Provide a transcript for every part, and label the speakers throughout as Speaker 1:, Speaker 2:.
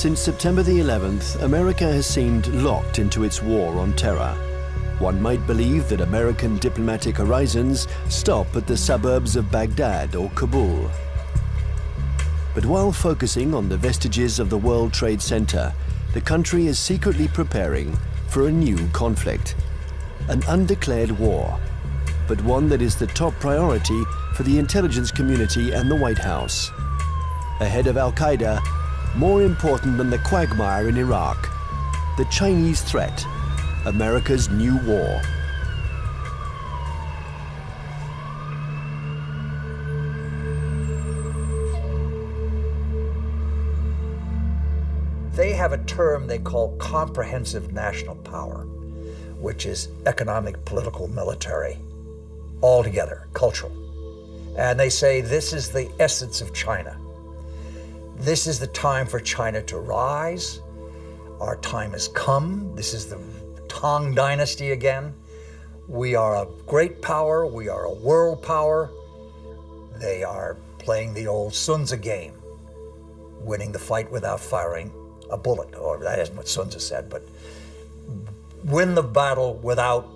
Speaker 1: Since September the 11th, America has seemed locked into its war on terror. One might believe that American diplomatic horizons stop at the suburbs of Baghdad or Kabul. But while focusing on the vestiges of the World Trade Center, the country is secretly preparing for a new conflict, an undeclared war, but one that is the top priority for the intelligence community and the White House. Ahead of Al-Qaeda, more important than the quagmire in Iraq, the Chinese threat, America's new war.
Speaker 2: They have a term they call comprehensive national power, which is economic, political, military, all together, cultural. And they say this is the essence of China. This is the time for China to rise. Our time has come. This is the Tang Dynasty again. We are a great power. We are a world power. They are playing the old Sun Tzu game, winning the fight without firing a bullet, or that isn't what Sun Tzu said, but win the battle without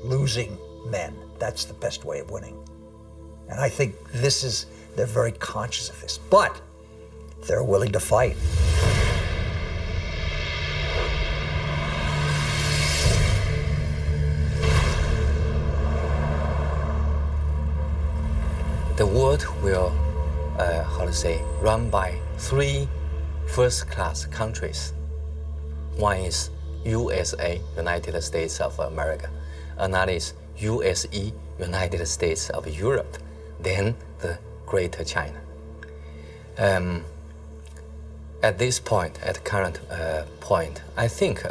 Speaker 2: losing men. That's the best way of winning. And I think they're very conscious of this, but they're willing to fight.
Speaker 3: The world will, run by three first-class countries. One is USA, United States of America. Another is USE, United States of Europe. Then the Greater China. At this point, at the current point, I think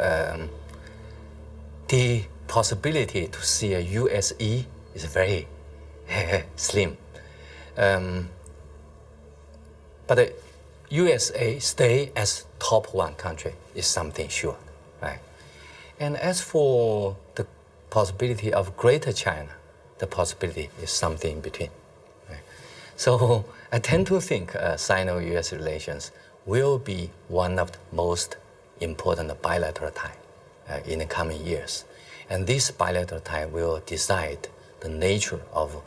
Speaker 3: the possibility to see a USE is very slim. But the USA stay as top one country is something sure, right? And as for the possibility of Greater China, the possibility is something in between. Right? So I tend to think Sino-US relations will be one of the most important bilateral ties in the coming years. And this bilateral tie will decide the nature of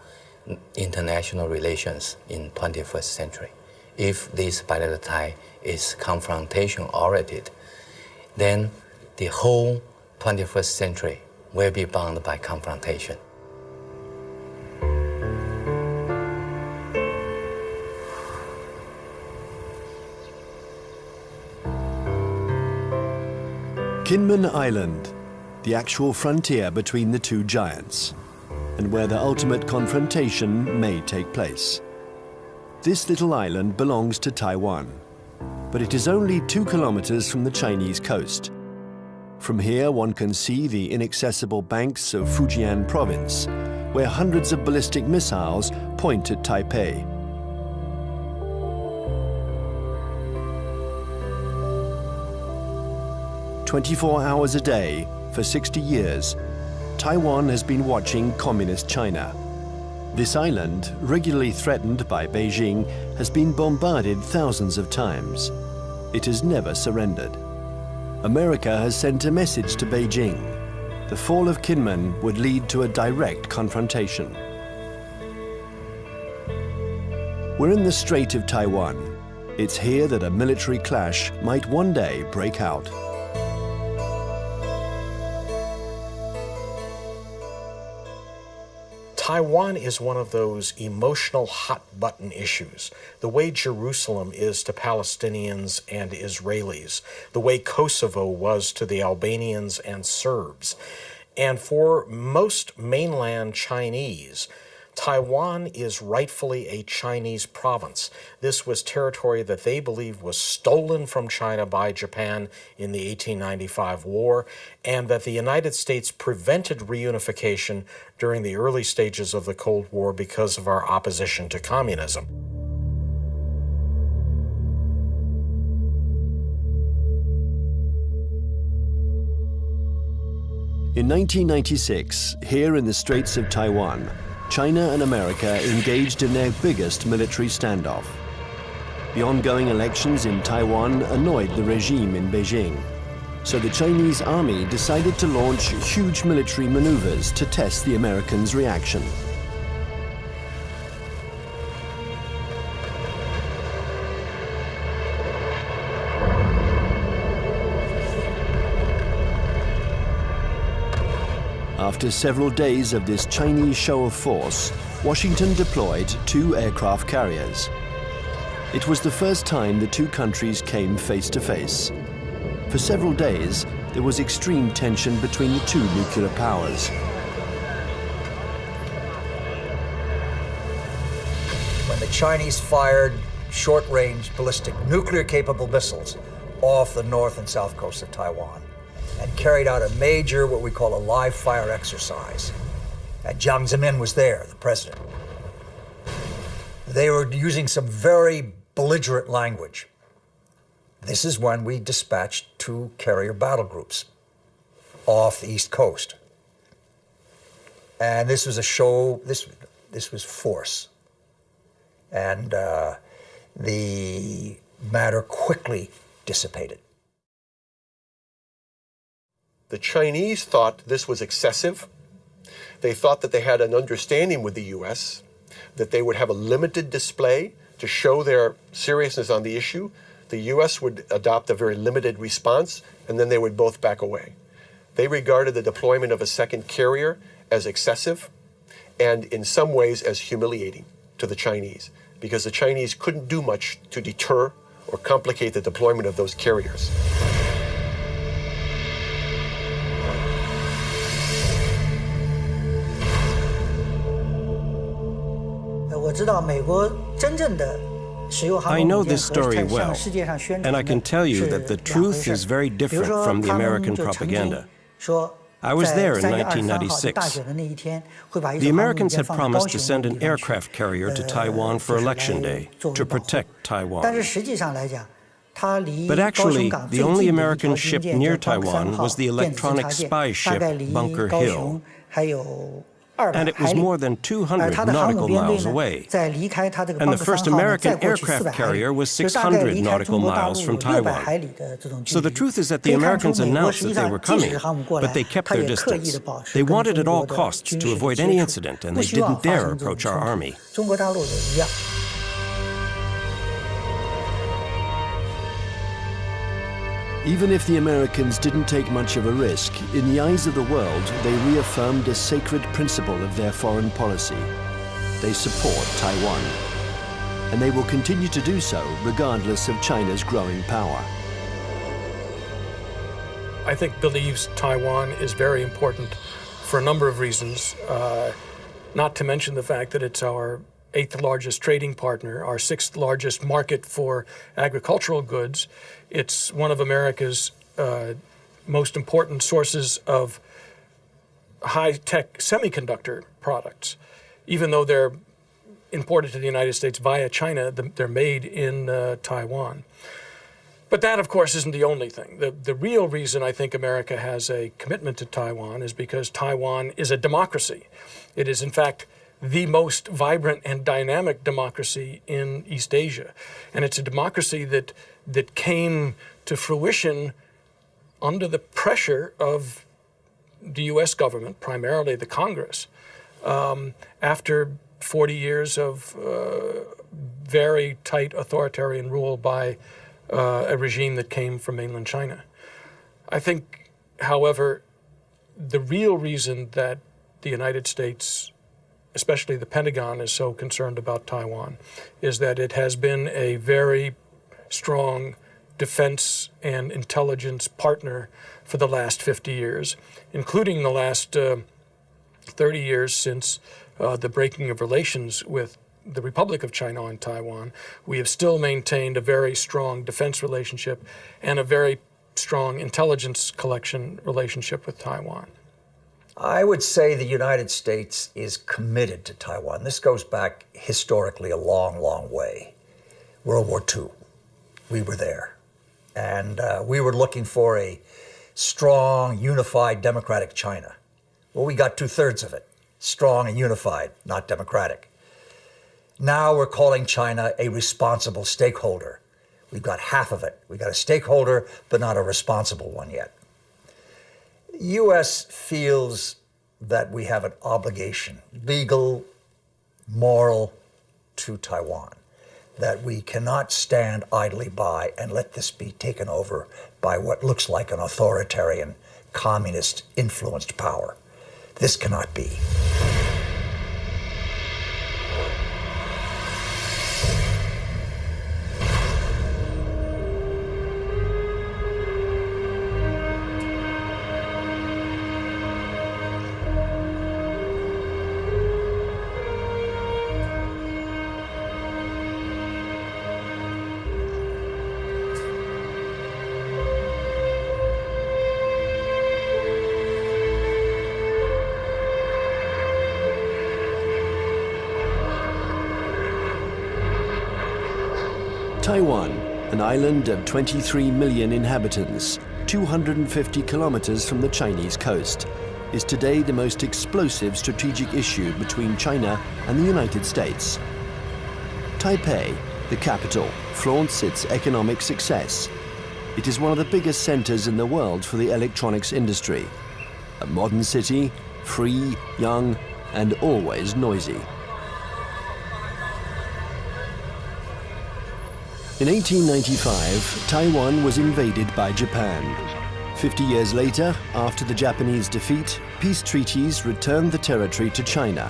Speaker 3: international relations in 21st century. If this bilateral tie is confrontation-oriented, then the whole 21st century will be bound by confrontation.
Speaker 1: Kinmen Island, the actual frontier between the two giants, and where the ultimate confrontation may take place. This little island belongs to Taiwan, but it is only 2 kilometers from the Chinese coast. From here, one can see the inaccessible banks of Fujian province, where hundreds of ballistic missiles point at Taipei. "24 hours a day, for 60 years, Taiwan has been watching Communist China. This island, regularly threatened by Beijing, has been bombarded thousands of times. It has never surrendered. America has sent a message to Beijing. The fall of Kinmen would lead to a direct confrontation. We're in the Strait of Taiwan. It's here that a military clash might one day break out.
Speaker 4: Taiwan is one of those emotional hot-button issues, the way Jerusalem is to Palestinians and Israelis, the way Kosovo was to the Albanians and Serbs. And for most mainland Chinese, Taiwan is rightfully a Chinese province. This was territory that they believe was stolen from China by Japan in the 1895 war, and that the United States prevented reunification during the early stages of the Cold War because of our opposition to communism.
Speaker 1: In 1996, here in the Straits of Taiwan, China and America engaged in their biggest military standoff. The ongoing elections in Taiwan annoyed the regime in Beijing. So the Chinese army decided to launch huge military maneuvers to test the Americans' reaction. After several days of this Chinese show of force, Washington deployed 2 aircraft carriers. It was the first time the two countries came face to face. For several days, there was extreme tension between the two nuclear powers.
Speaker 2: When the Chinese fired short-range ballistic nuclear-capable missiles off the north and south coast of Taiwan and carried out a major, what we call a live-fire exercise. And Jiang Zemin was there, the president. They were using some very belligerent language. This is when we dispatched 2 carrier battle groups off the East Coast. And this was a show, this was force. And the matter quickly dissipated.
Speaker 5: The Chinese thought this was excessive. They thought that they had an understanding with the U.S., that they would have a limited display to show their seriousness on the issue. The U.S. would adopt a very limited response, and then they would both back away. They regarded the deployment of a second carrier as excessive and in some ways as humiliating to the Chinese, because the Chinese couldn't do much to deter or complicate the deployment of those carriers.
Speaker 6: I know this story well, and I can tell you that the truth is very different from the American propaganda. I was there in 1996. The Americans had promised to send an aircraft carrier to Taiwan for Election Day to protect Taiwan. But actually, the only American ship near Taiwan was the electronic spy ship Bunker Hill. And it was more than 200 nautical miles away. And the first American aircraft carrier was 600 nautical miles from Taiwan. So the truth is that the Americans announced that they were coming, but they kept their distance. They wanted at all costs to avoid any incident, and they didn't dare approach our army.
Speaker 1: Even if the Americans didn't take much of a risk, in the eyes of the world, they reaffirmed a sacred principle of their foreign policy. They support Taiwan. And they will continue to do so regardless of China's growing power.
Speaker 7: I think believes Taiwan is very important for a number of reasons, not to mention the fact that it's our 8th largest trading partner, our 6th largest market for agricultural goods. It's one of America's most important sources of high-tech semiconductor products. Even though they're imported to the United States via China, they're made in Taiwan. But that, of course, isn't the only thing. The real reason I think America has a commitment to Taiwan is because Taiwan is a democracy. It is, in fact, the most vibrant and dynamic democracy in East Asia. And it's a democracy that came to fruition under the pressure of the U.S. government, primarily the Congress, after 40 years of very tight authoritarian rule by a regime that came from mainland China. I think, however, the real reason that the United States, especially the Pentagon, is so concerned about Taiwan is that it has been a very strong defense and intelligence partner for the last 50 years, including the last 30 years since the breaking of relations with the Republic of China and Taiwan. We have still maintained a very strong defense relationship and a very strong intelligence collection relationship with Taiwan.
Speaker 2: I would say the United States is committed to Taiwan. This goes back historically a long, long way. World War II, we were there. And we were looking for a strong, unified, democratic China. Well, we got 2/3 of it. Strong and unified, not democratic. Now we're calling China a responsible stakeholder. We've got half of it. We've got a stakeholder, but not a responsible one yet. The U.S. feels that we have an obligation, legal, moral, to Taiwan, that we cannot stand idly by and let this be taken over by what looks like an authoritarian, communist-influenced power. This cannot be.
Speaker 1: Taiwan, an island of 23 million inhabitants, 250 kilometers from the Chinese coast, is today the most explosive strategic issue between China and the United States. Taipei, the capital, flaunts its economic success. It is one of the biggest centers in the world for the electronics industry. A modern city, free, young, and always noisy. In 1895, Taiwan was invaded by Japan. 50 years later, after the Japanese defeat, peace treaties returned the territory to China,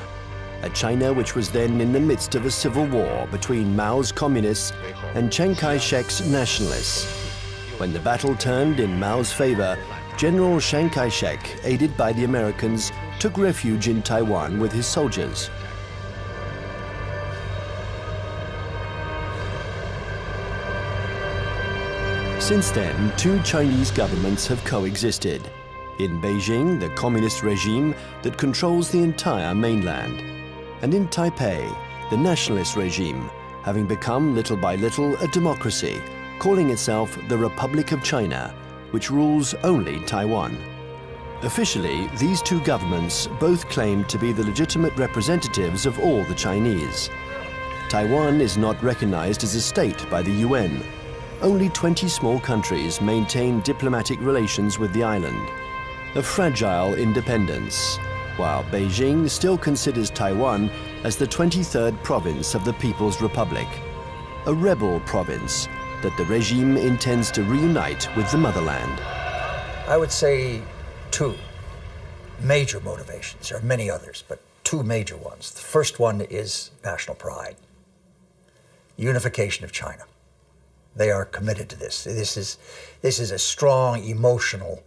Speaker 1: a China which was then in the midst of a civil war between Mao's communists and Chiang Kai-shek's nationalists. When the battle turned in Mao's favor, General Chiang Kai-shek, aided by the Americans, took refuge in Taiwan with his soldiers. Since then, two Chinese governments have coexisted. In Beijing, the communist regime that controls the entire mainland. And in Taipei, the nationalist regime, having become little by little a democracy, calling itself the Republic of China, which rules only Taiwan. Officially, these two governments both claim to be the legitimate representatives of all the Chinese. Taiwan is not recognized as a state by the UN. Only 20 small countries maintain diplomatic relations with the island. A fragile independence, while Beijing still considers Taiwan as the 23rd province of the People's Republic, a rebel province that the regime intends to reunite with the motherland.
Speaker 2: I would say two major motivations. There are many others, but two major ones. The first one is national pride, unification of China. They are committed to this. This is a strong emotional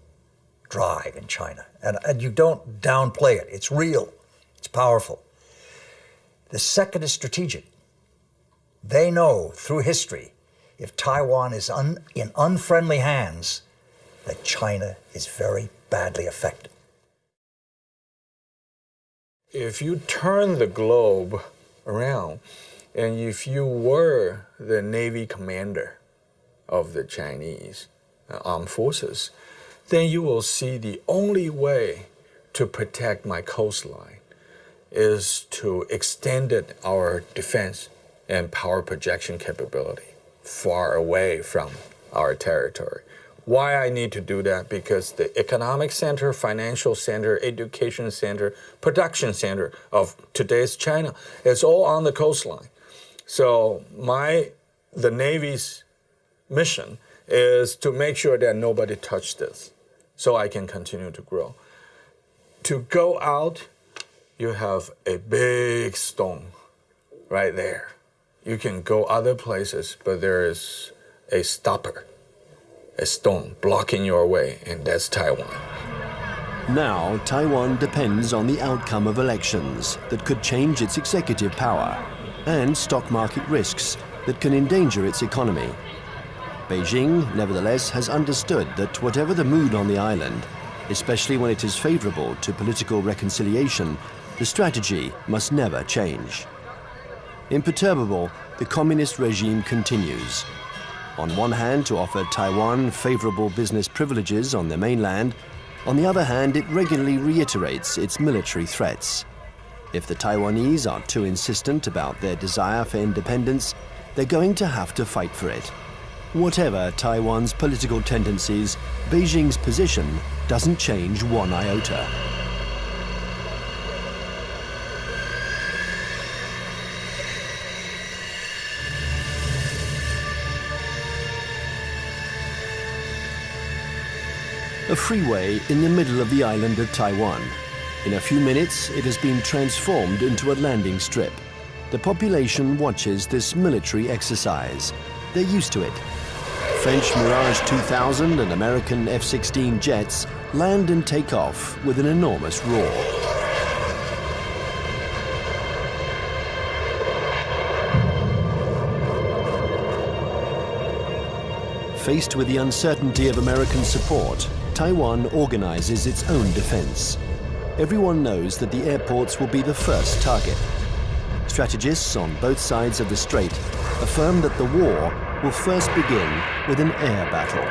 Speaker 2: drive in China. And you don't downplay it. It's real. It's powerful. The second is strategic. They know through history, if Taiwan is in unfriendly hands, that China is very badly affected.
Speaker 8: If you turn the globe around, and if you were the Navy commander of the Chinese armed forces, then you will see the only way to protect my coastline is to extend our defense and power projection capability far away from our territory. Why I need to do that? Because the economic center, financial center, education center, production center of today's China is all on the coastline. So the Navy's mission is to make sure that nobody touched this so I can continue to grow. To go out, you have a big stone right there. You can go other places, but there is a stopper, a stone blocking your way, and that's Taiwan.
Speaker 1: Now, Taiwan depends on the outcome of elections that could change its executive power and stock market risks that can endanger its economy. Beijing, nevertheless, has understood that whatever the mood on the island, especially when it is favorable to political reconciliation, the strategy must never change. Imperturbable, the communist regime continues. On one hand, to offer Taiwan favorable business privileges on the mainland. On the other hand, it regularly reiterates its military threats. If the Taiwanese are too insistent about their desire for independence, they're going to have to fight for it. Whatever Taiwan's political tendencies, Beijing's position doesn't change one iota. A freeway in the middle of the island of Taiwan. In a few minutes, it has been transformed into a landing strip. The population watches this military exercise. They're used to it. French Mirage 2000 and American F-16 jets land and take off with an enormous roar. Faced with the uncertainty of American support, Taiwan organizes its own defense. Everyone knows that the airports will be the first target. Strategists on both sides of the strait affirm that the war will first begin with an air battle.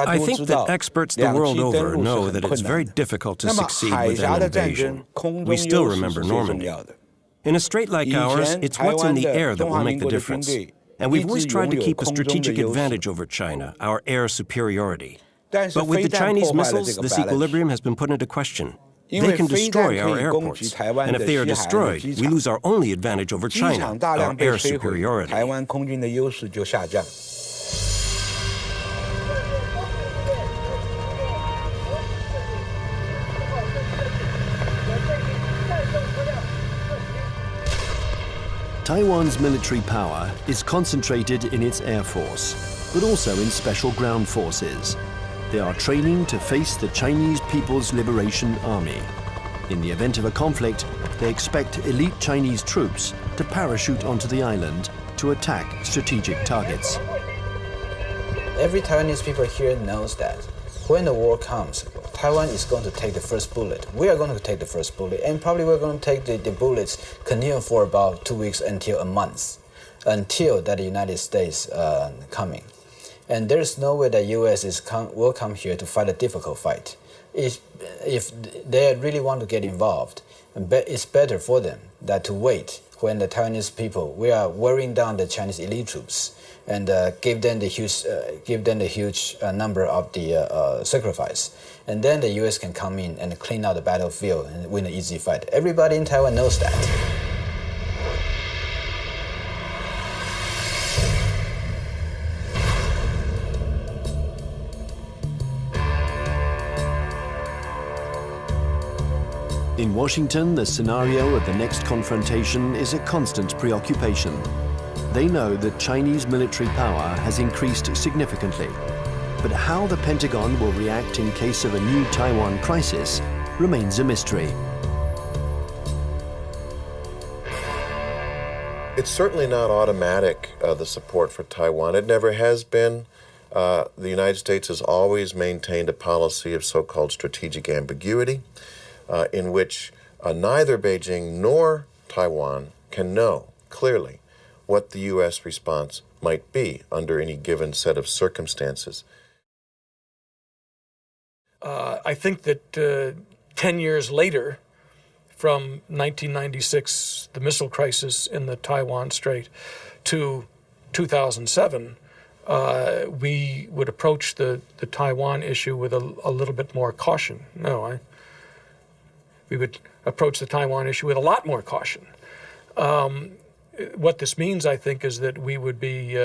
Speaker 6: I think that experts the world over know that it's very difficult to succeed with an invasion. We still remember Normandy. In a strait like ours, it's what's in the air that will make the difference. And we've always tried to keep a strategic advantage over China, our air superiority. But with the Chinese missiles, this equilibrium has been put into question. They can destroy our airports, and if they are destroyed, we lose our only advantage over China, our air superiority.
Speaker 1: Taiwan's military power is concentrated in its air force, but also in special ground forces. They are training to face the Chinese People's Liberation Army. In the event of a conflict, they expect elite Chinese troops to parachute onto the island to attack strategic targets.
Speaker 9: Every Taiwanese people here knows that when the war comes, Taiwan is going to take the first bullet. We are going to take the first bullet, and probably we're going to take the bullets continue for about 2 weeks until a month, until that the United States coming. And there's no way that U.S. will come here to fight a difficult fight. If they really want to get involved, it's better for them that to wait when the Taiwanese people, we are wearing down the Chinese elite troops and give them the huge number of the sacrifice. And then the U.S. can come in and clean out the battlefield and win an easy fight. Everybody in Taiwan knows that.
Speaker 1: In Washington, the scenario of the next confrontation is a constant preoccupation. They know that Chinese military power has increased significantly. But how the Pentagon will react in case of a new Taiwan crisis remains a mystery.
Speaker 5: It's certainly not automatic, the support for Taiwan. It never has been. The United States has always maintained a policy of so-called strategic ambiguity, in which neither Beijing nor Taiwan can know clearly what the U.S. response might be under any given set of circumstances.
Speaker 7: I think that 10 years later, from 1996, the missile crisis in the Taiwan Strait, to 2007, we would approach the Taiwan issue with a little bit more caution. We would approach the Taiwan issue with a lot more caution. What this means, I think, is that we would be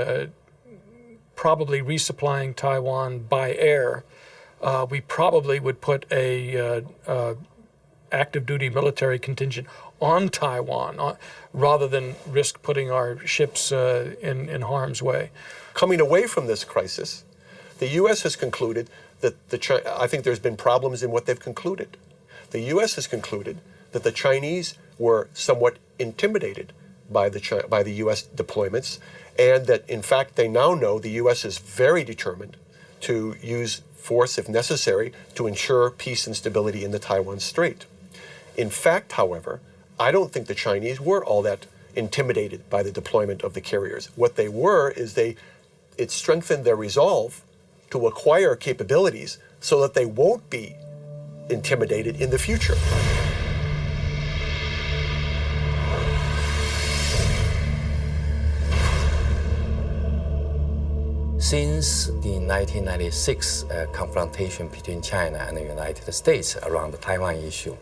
Speaker 7: probably resupplying Taiwan by air. We probably would put a active duty military contingent on Taiwan rather than risk putting our ships in harm's way.
Speaker 5: Coming away from this crisis, the U.S. has concluded that I think there's been problems in what they've concluded. The U.S. has concluded that the Chinese were somewhat intimidated by the U.S. deployments, and that in fact they now know the U.S. is very determined to use force if necessary to ensure peace and stability in the Taiwan Strait. In fact, however, I don't think the Chinese were all that intimidated by the deployment of the carriers. What they were is it strengthened their resolve to acquire capabilities so that they won't be intimidated in the future.
Speaker 3: Since the 1996 confrontation between China and the United States around the Taiwan issue,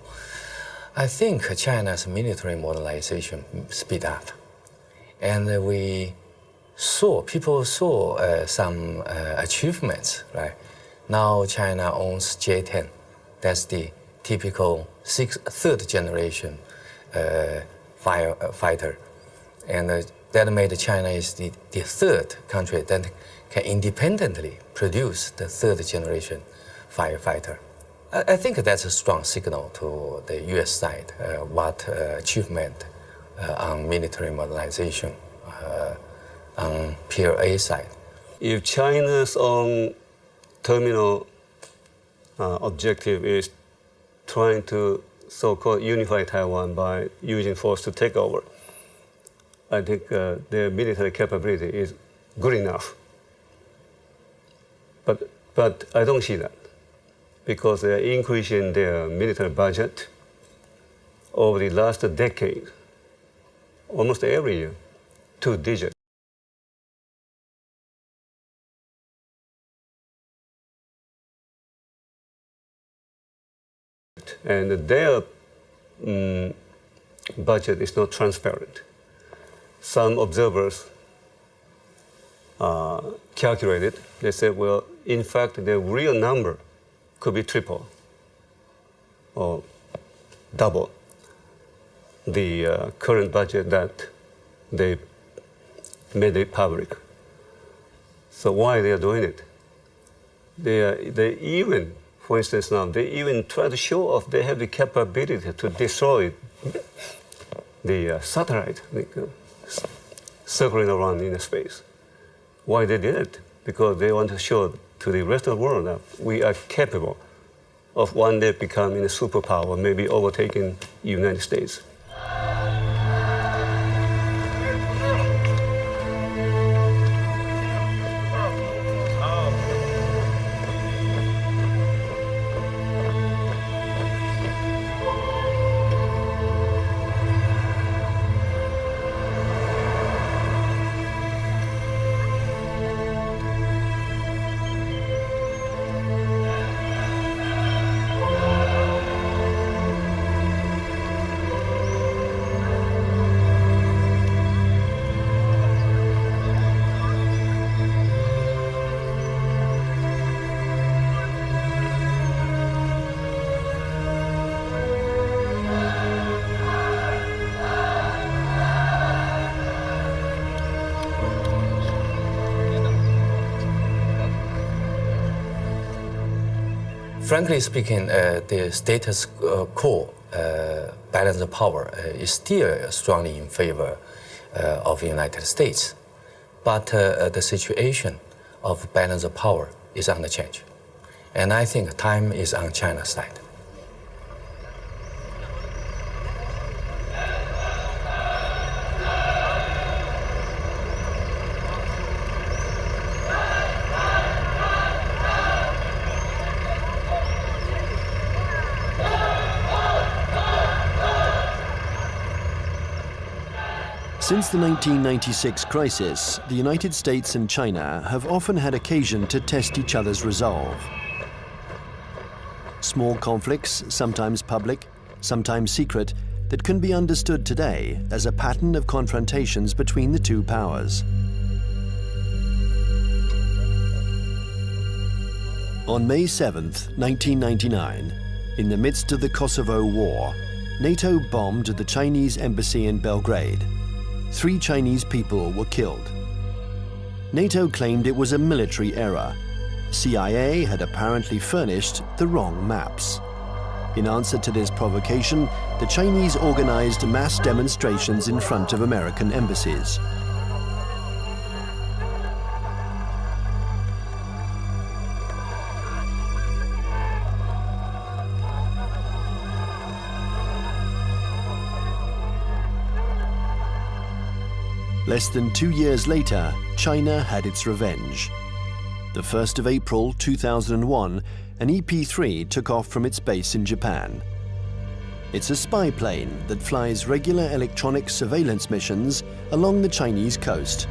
Speaker 3: I think China's military modernization speed up. And people saw some achievements, right? Now China owns J-10. That's the typical third generation fighter. And that made China is the third country that can independently produce the third generation firefighter. I think that's a strong signal to the US side, what achievement on military modernization on PLA side.
Speaker 10: If China's own terminal objective is trying to so-called unify Taiwan by using force to take over, I think their military capability is good enough. But I don't see that, because they're increasing their military budget over the last decade, almost every year, 2 digits. And their budget is not transparent. Some observers calculated, they said, well, in fact, the real number could be triple or double the current budget that they made it public. So why they are doing it? They even, for instance now, they even try to show off they have the capability to destroy the satellite circling around in space. Why they did it? Because they want to show to the rest of the world that we are capable of one day becoming a superpower, maybe overtaking the United States.
Speaker 3: Frankly speaking, the status quo balance of power is still strongly in favor of the United States. But the situation of balance of power is under change. And I think time is on China's side.
Speaker 1: Since the 1996 crisis, the United States and China have often had occasion to test each other's resolve. Small conflicts, sometimes public, sometimes secret, that can be understood today as a pattern of confrontations between the two powers. On May 7th, 1999, in the midst of the Kosovo War, NATO bombed the Chinese embassy in Belgrade. 3 Chinese people were killed. NATO claimed it was a military error. CIA had apparently furnished the wrong maps. In answer to this provocation, the Chinese organized mass demonstrations in front of American embassies. Less than 2 years later, China had its revenge. The 1st of April 2001, an EP-3 took off from its base in Japan. It's a spy plane that flies regular electronic surveillance missions along the Chinese coast.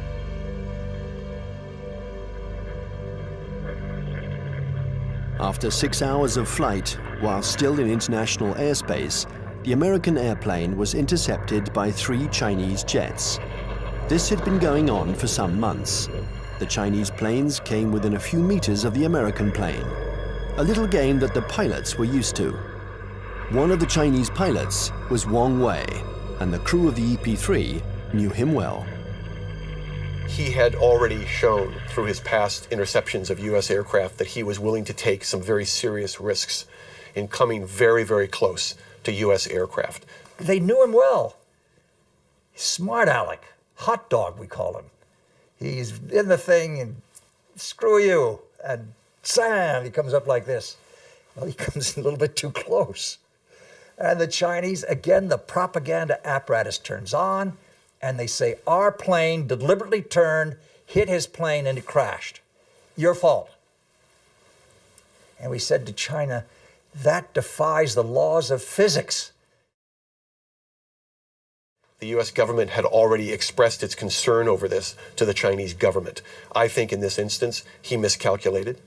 Speaker 1: After 6 hours of flight, while still in international airspace, the American airplane was intercepted by 3 Chinese jets. This had been going on for some months. The Chinese planes came within a few meters of the American plane, a little game that the pilots were used to. One of the Chinese pilots was Wang Wei, and the crew of the EP-3 knew him well.
Speaker 5: He had already shown through his past interceptions of U.S. aircraft that he was willing to take some very serious risks in coming very, very close to U.S. aircraft.
Speaker 2: They knew him well. Smart Alec, hot dog we call him. He's in the thing and screw you, and Sam, he comes up like this. Well, he comes a little bit too close. And the Chinese, again, the propaganda apparatus turns on, and they say, our plane deliberately turned, hit his plane, and it crashed. Your fault. And we said to China, that defies the laws of physics.
Speaker 5: The U.S. government had already expressed its concern over this to the Chinese government. I think in this instance, he miscalculated,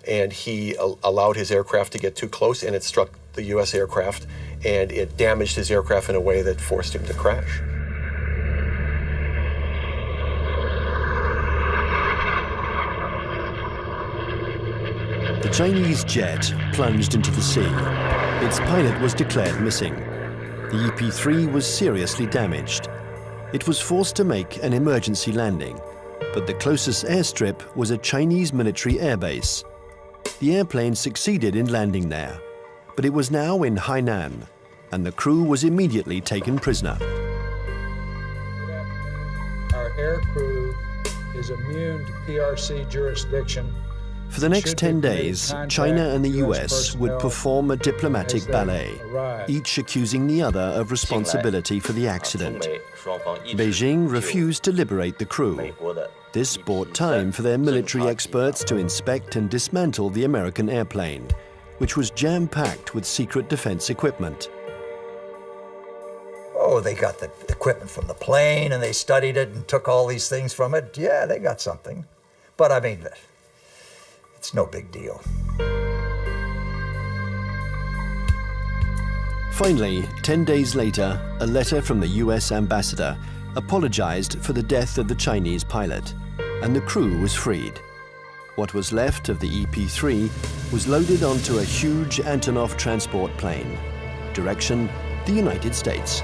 Speaker 5: and he allowed his aircraft to get too close, and it struck the U.S. aircraft, and it damaged his aircraft in a way that forced him to crash.
Speaker 1: The Chinese jet plunged into the sea. Its pilot was declared missing. The EP-3 was seriously damaged. It was forced to make an emergency landing, but the closest airstrip was a Chinese military airbase. The airplane succeeded in landing there, but it was now in Hainan, and the crew was immediately taken prisoner.
Speaker 11: Our air crew is immune to PRC jurisdiction.
Speaker 1: For the next 10 days, China and the US would perform a diplomatic ballet, each accusing the other of responsibility for the accident. Beijing refused to liberate the crew. This bought time for their military experts to inspect and dismantle the American airplane, which was jam-packed with secret defense equipment.
Speaker 2: Oh, they got the equipment from the plane, and they studied it and took all these things from it. Yeah, they got something. But I mean, it's no big deal.
Speaker 1: Finally, 10 days later, a letter from the US ambassador apologized for the death of the Chinese pilot, and the crew was freed. What was left of the EP-3 was loaded onto a huge Antonov transport plane. Direction, the United States.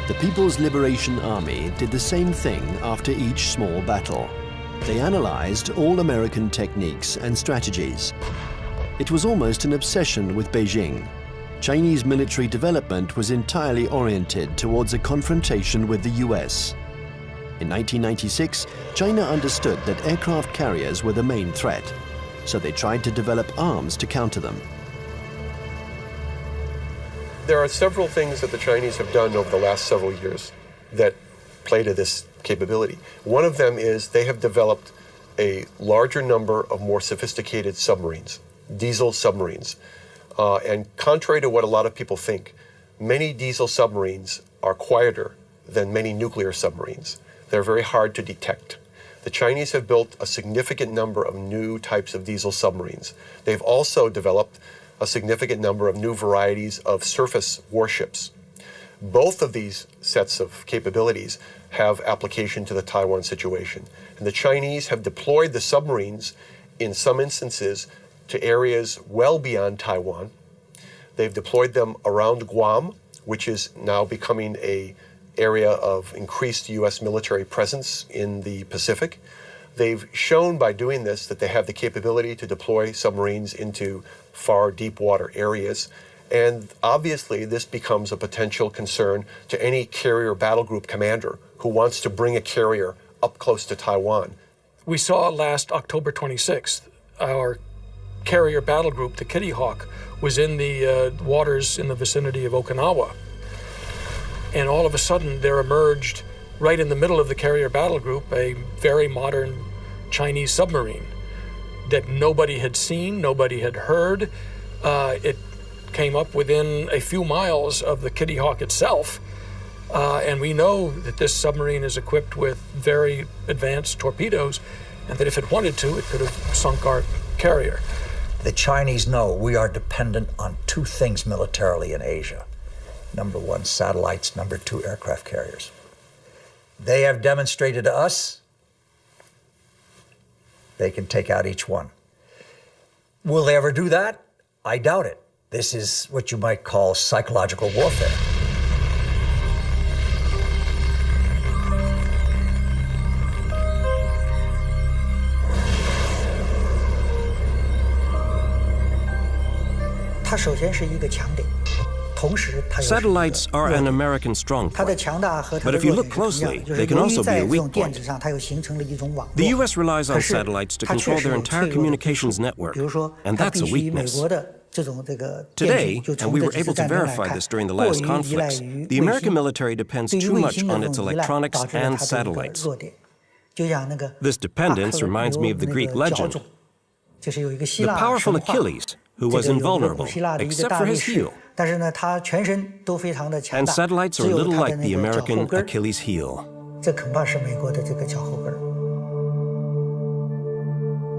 Speaker 1: The People's Liberation Army did the same thing after each small battle. They analyzed all American techniques and strategies. It was almost an obsession with Beijing. Chinese military development was entirely oriented towards a confrontation with the US. In 1996, China understood that aircraft carriers were the main threat, so they tried to develop arms to counter them.
Speaker 5: There are several things that the Chinese have done over the last several years that play to this capability. One of them is they have developed a larger number of more sophisticated submarines, diesel submarines. And contrary to what a lot of people think, many diesel submarines are quieter than many nuclear submarines. They're very hard to detect. The Chinese have built a significant number of new types of diesel submarines. They've also developed a significant number of new varieties of surface warships. Both of these sets of capabilities have application to the Taiwan situation. And the Chinese have deployed the submarines in some instances to areas well beyond Taiwan. They've deployed them around Guam, which is now becoming an area of increased U.S. military presence in the Pacific. They've shown by doing this that they have the capability to deploy submarines into far deep water areas. And obviously, this becomes a potential concern to any carrier battle group commander who wants to bring a carrier up close to Taiwan.
Speaker 7: We saw last October 26th, our carrier battle group, the Kitty Hawk, was in the waters in the vicinity of Okinawa. And all of a sudden, there emerged right in the middle of the carrier battle group, a very modern Chinese submarine that nobody had seen, nobody had heard. It came up within a few miles of the Kitty Hawk itself. And we know that this submarine is equipped with very advanced torpedoes, and that if it wanted to, it could have sunk our carrier.
Speaker 2: The Chinese know we are dependent on two things militarily in Asia. Number one, satellites. Number two, aircraft carriers. They have demonstrated to us they can take out each one. Will they ever do that? I doubt it. This is what you might call psychological warfare.
Speaker 6: Satellites are an American strong point. But if you look closely, they can also be a weak point. The U.S. relies on satellites to control their entire communications network, and that's a weakness. Today, and we were able to verify this during the last conflicts, the American military depends too much on its electronics and satellites. This dependence reminds me of the Greek legend. The powerful Achilles, who was invulnerable, except for his heel. And satellites are a little like the American Achilles heel.
Speaker 1: The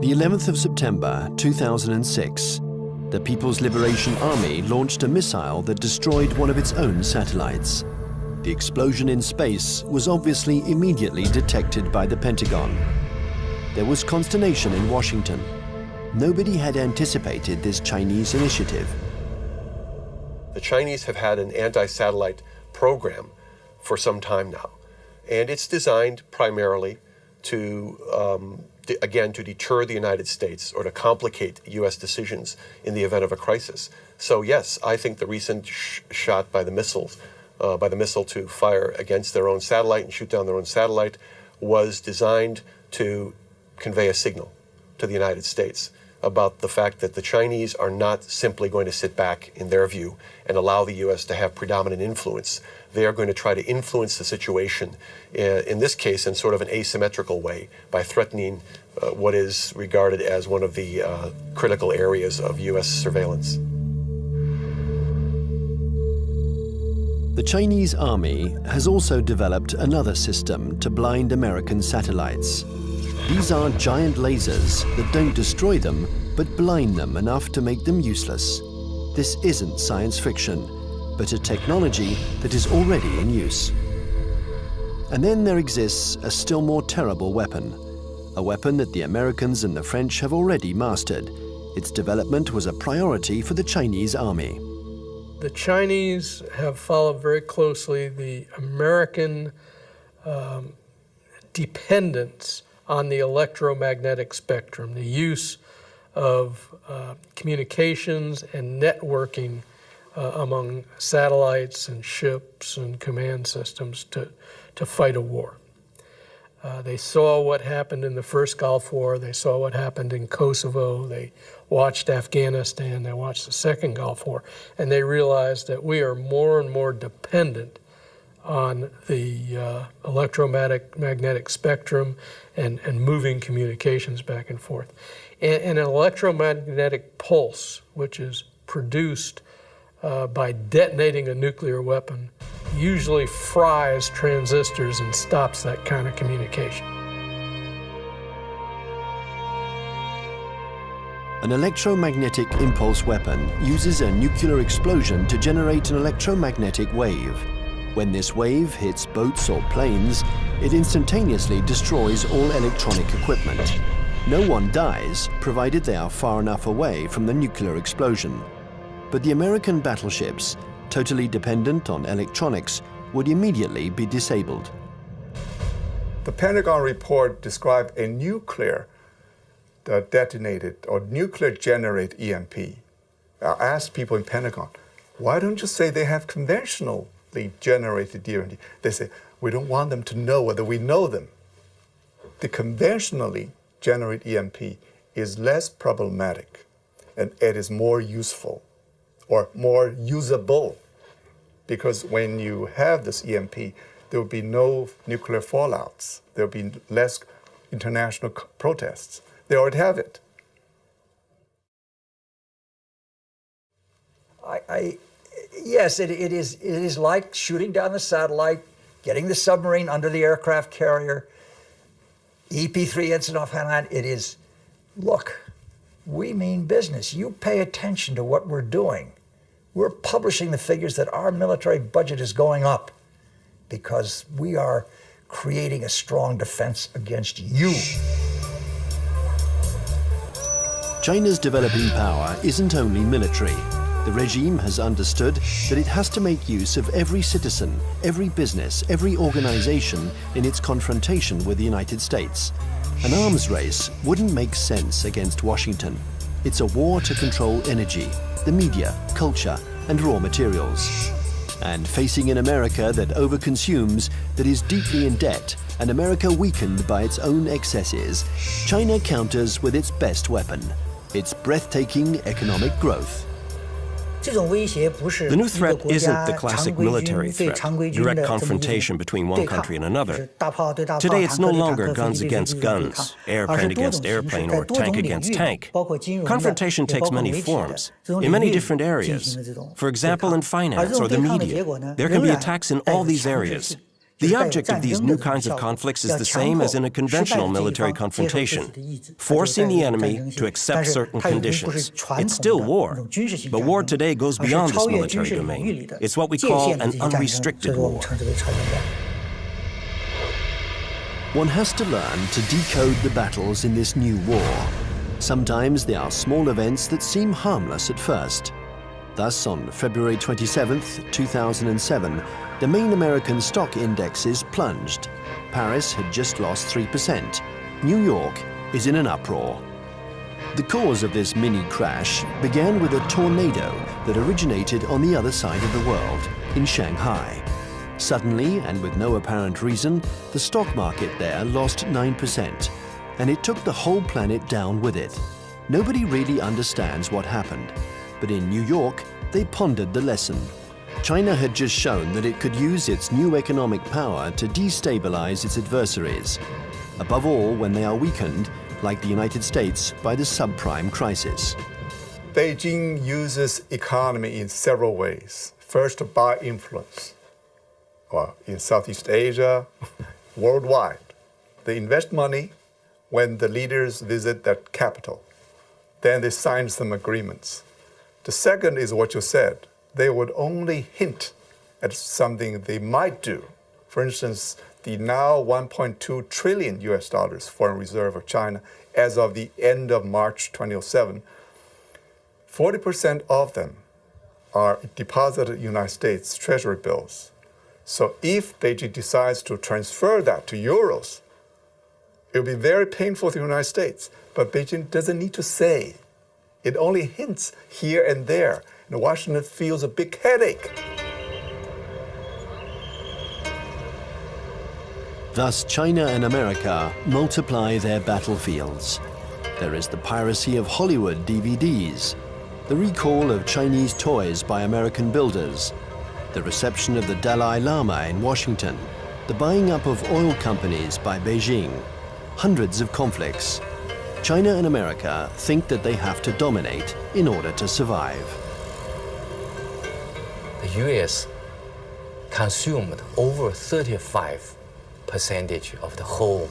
Speaker 1: 11th of September 2006, the People's Liberation Army launched a missile that destroyed one of its own satellites. The explosion in space was obviously immediately detected by the Pentagon. There was consternation in Washington. Nobody had anticipated this Chinese initiative.
Speaker 5: The Chinese have had an anti-satellite program for some time now, and it's designed primarily to, again, to deter the United States or to complicate U.S. decisions in the event of a crisis. So yes, I think the recent shot by the missile to fire against their own satellite and shoot down their own satellite was designed to convey a signal to the United States about the fact that the Chinese are not simply going to sit back, in their view, and allow the U.S. to have predominant influence. They are going to try to influence the situation, in this case, in sort of an asymmetrical way, by threatening what is regarded as one of the critical areas of U.S. surveillance.
Speaker 1: The Chinese army has also developed another system to blind American satellites. These are giant lasers that don't destroy them, but blind them enough to make them useless. This isn't science fiction, but a technology that is already in use. And then there exists a still more terrible weapon, a weapon that the Americans and the French have already mastered. Its development was a priority for the Chinese army.
Speaker 7: The Chinese have followed very closely the American dependence on the electromagnetic spectrum, the use of communications and networking among satellites and ships and command systems to fight a war. They saw what happened in the first Gulf War, they saw what happened in Kosovo, they watched Afghanistan, they watched the second Gulf War, and they realized that we are more and more dependent on the electromagnetic spectrum and moving communications back and forth. And an electromagnetic pulse, which is produced by detonating a nuclear weapon, usually fries transistors and stops that kind of communication.
Speaker 1: An electromagnetic impulse weapon uses a nuclear explosion to generate an electromagnetic wave. When this wave hits boats or planes, it instantaneously destroys all electronic equipment. No one dies, provided they are far enough away from the nuclear explosion. But the American battleships, totally dependent on electronics, would immediately be disabled.
Speaker 12: The Pentagon report described a nuclear detonated or nuclear generated EMP. I asked people in Pentagon, why don't you say they have conventionally generated EMP? They say, we don't want them to know whether we know them. The conventionally generated EMP is less problematic and it is more useful or more usable, because when you have this EMP, there will be no nuclear fallouts. There will be less international protests. They already have it.
Speaker 2: Yes, it is like shooting down the satellite, getting the submarine under the aircraft carrier, EP-3 incident off Hainan. It is, look, we mean business. You pay attention to what we're doing. We're publishing the figures that our military budget is going up because we are creating a strong defense against you.
Speaker 1: China's developing power isn't only military. The regime has understood that it has to make use of every citizen, every business, every organization in its confrontation with the United States. An arms race wouldn't make sense against Washington. It's a war to control energy, the media, culture, and raw materials. And facing an America that overconsumes, that is deeply in debt, an America weakened by its own excesses, China counters with its best weapon, its breathtaking economic growth.
Speaker 6: The new threat isn't the classic military threat, direct confrontation between one country and another. Today, it's no longer guns against guns, airplane against airplane, or tank against tank. Confrontation takes many forms, in many different areas. For example, in finance or the media, there can be attacks in all these areas. The object of these new kinds of conflicts is the same as in a conventional military confrontation, forcing the enemy to accept certain conditions. It's still war, but war today goes beyond this military domain. It's what we call an unrestricted war.
Speaker 1: One has to learn to decode the battles in this new war. Sometimes they are small events that seem harmless at first. Thus, on February 27, 2007, the main American stock indexes plunged. Paris had just lost 3%. New York is in an uproar. The cause of this mini crash began with a tornado that originated on the other side of the world, in Shanghai. Suddenly, and with no apparent reason, the stock market there lost 9%, and it took the whole planet down with it. Nobody really understands what happened, but in New York, they pondered the lesson. China had just shown that it could use its new economic power to destabilize its adversaries, above all when they are weakened, like the United States, by the subprime crisis.
Speaker 12: Beijing uses economy in several ways. First, by influence. Well, in Southeast Asia, worldwide. They invest money when the leaders visit that capital. Then they sign some agreements. The second is what you said. They would only hint at something they might do. For instance, the now $1.2 trillion foreign reserve of China as of the end of March 2007, 40% of them are deposited in United States Treasury bills. So if Beijing decides to transfer that to euros, it will be very painful to the United States. But Beijing doesn't need to say. It only hints here and there. And Washington feels a big headache.
Speaker 1: Thus, China and America multiply their battlefields. There is the piracy of Hollywood DVDs, the recall of Chinese toys by American builders, the reception of the Dalai Lama in Washington, the buying up of oil companies by Beijing, hundreds of conflicts. China and America think that they have to dominate in order to survive.
Speaker 3: The US consumed over 35% of the whole,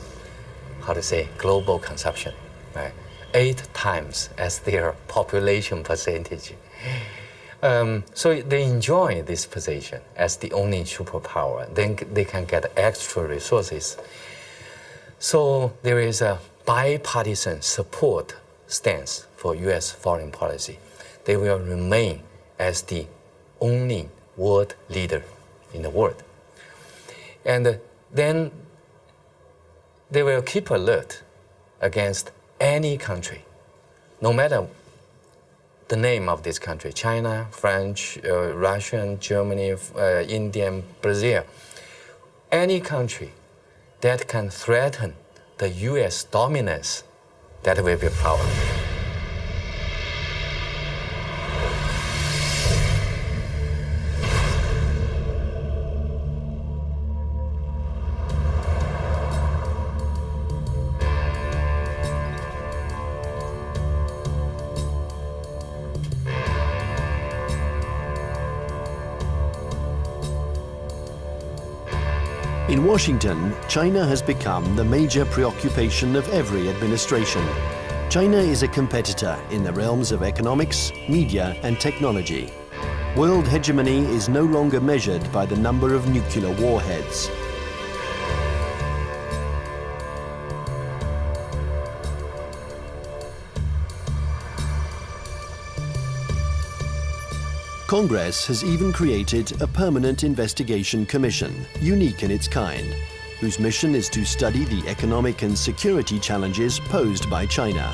Speaker 3: global consumption, right? 8 times as their population percentage. So they enjoy this position as the only superpower. Then they can get extra resources. So there is a bipartisan support stance for US foreign policy. They will remain as the only world leader in the world. And then they will keep alert against any country, no matter the name of this country, China, French, Russian, Germany, Indian, Brazil, any country that can threaten the US dominance, that will be a problem.
Speaker 1: In Washington, China has become the major preoccupation of every administration. China is a competitor in the realms of economics, media, and technology. World hegemony is no longer measured by the number of nuclear warheads. Congress has even created a permanent investigation commission, unique in its kind, whose mission is to study the economic and security challenges posed by China.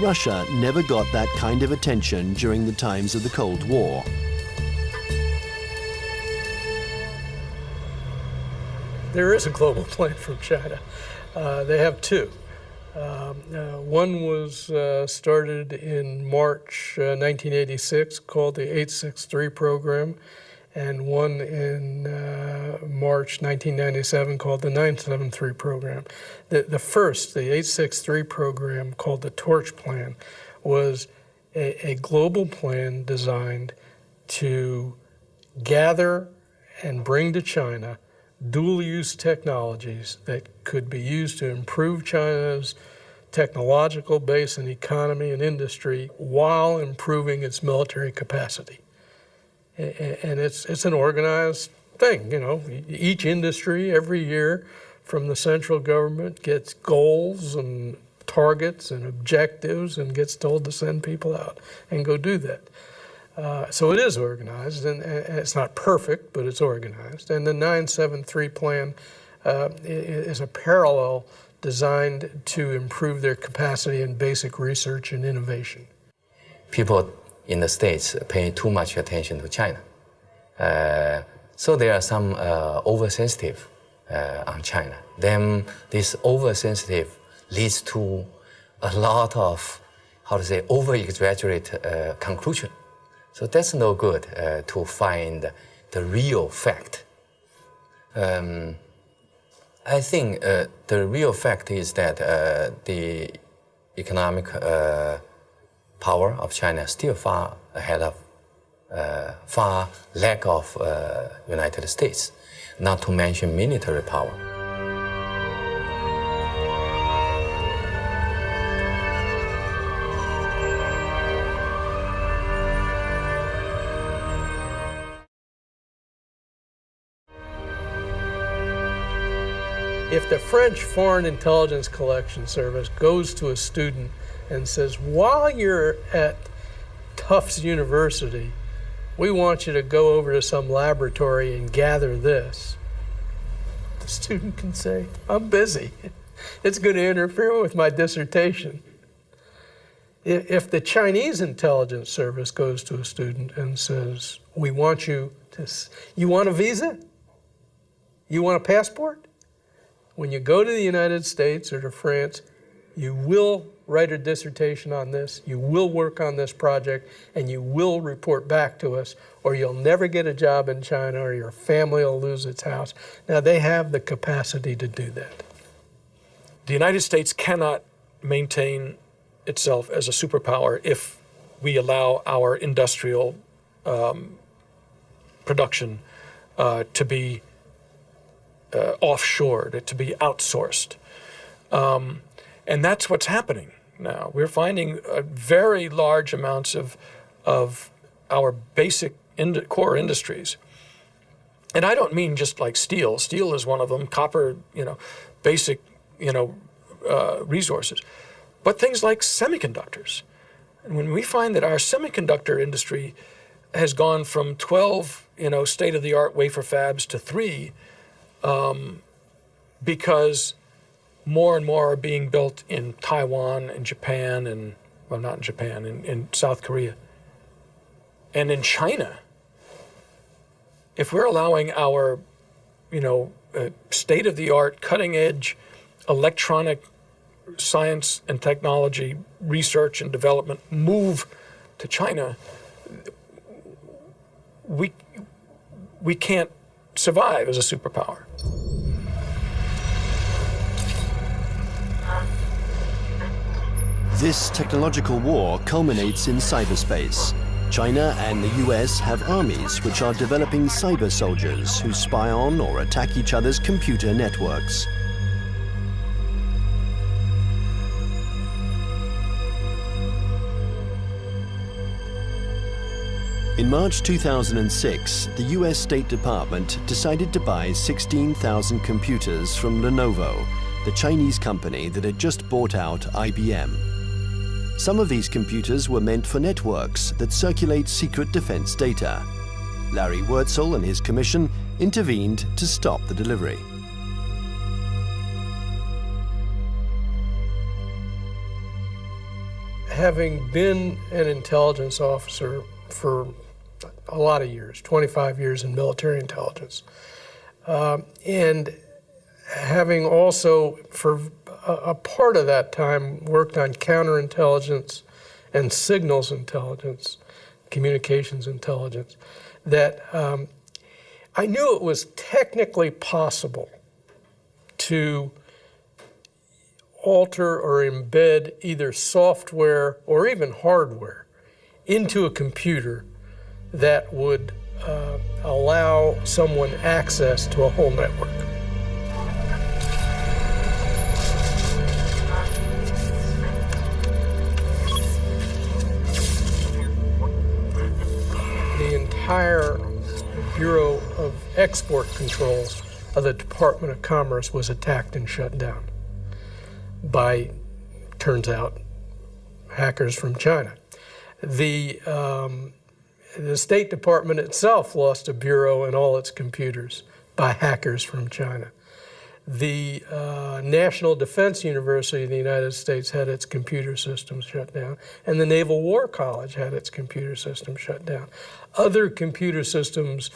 Speaker 1: Russia never got that kind of attention during the times of the Cold War.
Speaker 7: There is a global plan from China. They have two. One was started in March 1986, called the 863 program, and one in March 1997 called the 973 program. The first, the 863 program, called the Torch Plan, was a global plan designed to gather and bring to China dual-use technologies that could be used to improve China's technological base and economy and industry while improving its military capacity. And it's an organized thing, you know. Each industry every year from the central government gets goals and targets and objectives and gets told to send people out and go do that. So it is organized, and it's not perfect, but it's organized. And the 973 plan is a parallel designed to improve their capacity in basic research and innovation.
Speaker 3: People in the States pay too much attention to China. So there are some oversensitive on China. Then this oversensitive leads to a lot of, over-exaggerate conclusion. So that's no good to find the real fact. I think the real fact is that the economic power of China is still far ahead of, far lack of United States, not to mention military power.
Speaker 7: If the French Foreign Intelligence Collection Service goes to a student and says, while you're at Tufts University, we want you to go over to some laboratory and gather this, the student can say, I'm busy. It's going to interfere with my dissertation. If the Chinese intelligence service goes to a student and says, we want you to, you want a visa? You want a passport? When you go to the United States or to France, you will write a dissertation on this, you will work on this project, and you will report back to us, or you'll never get a job in China, or your family will lose its house. Now, they have the capacity to do that. The United States cannot maintain itself as a superpower if we allow our industrial production to be offshored, to be outsourced. And that's what's happening now. We're finding very large amounts of our basic core industries. And I don't mean just like steel. Steel is one of them, copper, basic, resources. But things like semiconductors. And when we find that our semiconductor industry has gone from 12, state-of-the-art wafer fabs to 3, because more and more are being built in Taiwan and Japan and, well, not in Japan, in South Korea. And in China, if we're allowing our, state-of-the-art, cutting-edge electronic science and technology research and development move to China, we can't survive as a superpower.
Speaker 1: This technological war culminates in cyberspace. China and the US have armies which are developing cyber soldiers who spy on or attack each other's computer networks. In March 2006, the US State Department decided to buy 16,000 computers from Lenovo, the Chinese company that had just bought out IBM. Some of these computers were meant for networks that circulate secret defense data. Larry Wurtzel and his commission intervened to stop the delivery.
Speaker 7: Having been an intelligence officer for a lot of years, 25 years in military intelligence, and having also for a part of that time worked on counterintelligence and signals intelligence, communications intelligence, that I knew it was technically possible to alter or embed either software or even hardware into a computer that would allow someone access to a whole network. The entire Bureau of Export Controls of the Department of Commerce was attacked and shut down by, turns out, hackers from China. The State Department itself lost a bureau and all its computers by hackers from China. The National Defense University of the United States had its computer systems shut down, and the Naval War College had its computer system shut down. Other computer systems,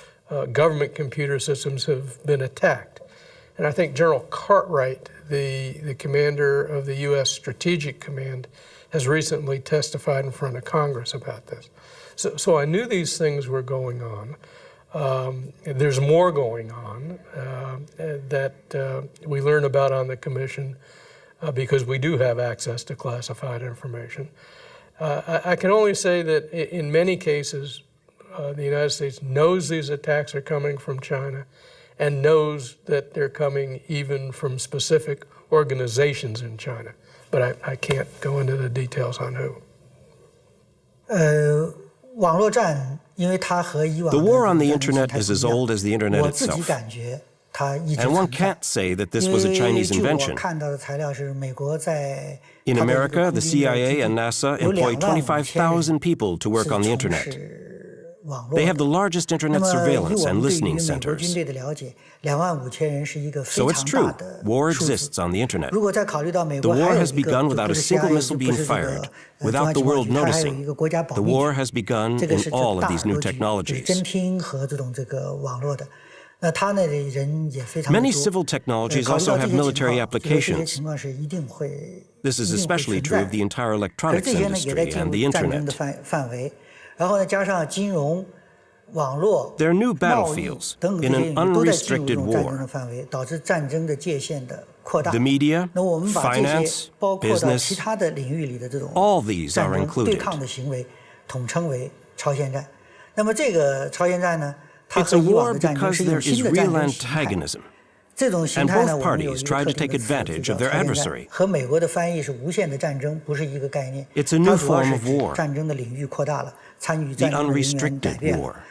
Speaker 7: government computer systems, have been attacked. And I think General Cartwright, the commander of the U.S. Strategic Command, has recently testified in front of Congress about this. So I knew these things were going on. There's more going on that we learn about on the Commission because we do have access to classified information. I can only say that in many cases, the United States knows these attacks are coming from China and knows that they're coming even from specific organizations in China. But I can't go into the details on who.
Speaker 6: The war on the internet is as old as the internet itself. And one can't say that this was a Chinese invention. In America, the CIA and NASA employ 25,000 people to work on the internet. They have the largest internet surveillance and listening centers. So it's true, war exists on the internet. The war has begun without a single missile being fired, without the world noticing. The war has begun in all of these new technologies. Many civil technologies also have military applications. This is especially true of the entire electronics industry and the internet. They're new battlefields in an unrestricted war. The media, finance, business, all these are included. It's a war because there is real antagonism, and both parties try to take advantage of their adversary. It's a new form of war, the unrestricted war.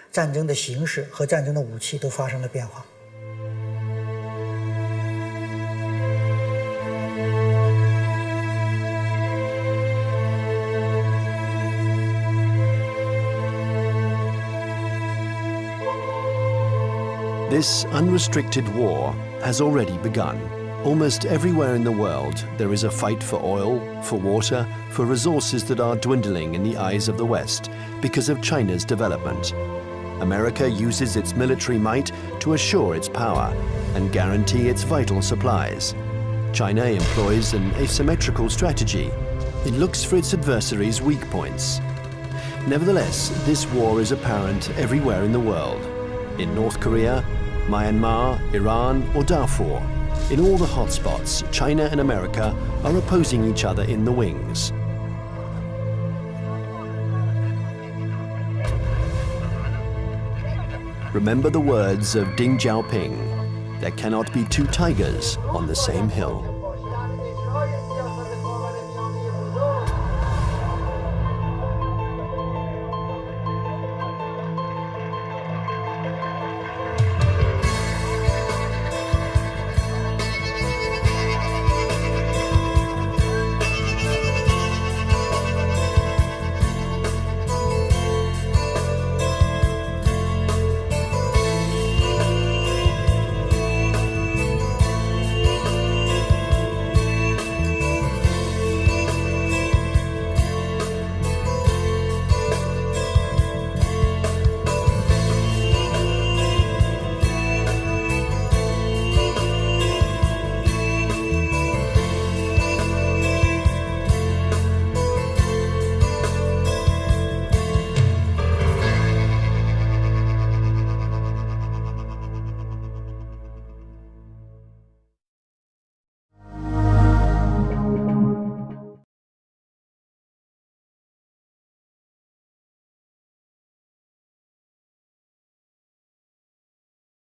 Speaker 1: This unrestricted war has already begun. Almost everywhere in the world, there is a fight for oil, for water, for resources that are dwindling in the eyes of the West because of China's development. America uses its military might to assure its power and guarantee its vital supplies. China employs an asymmetrical strategy. It looks for its adversaries' weak points. Nevertheless, this war is apparent everywhere in the world. In North Korea, Myanmar, Iran, or Darfur, in all the hotspots, China and America are opposing each other in the wings. remember the words of Deng Xiaoping: there cannot be two tigers on the same hill.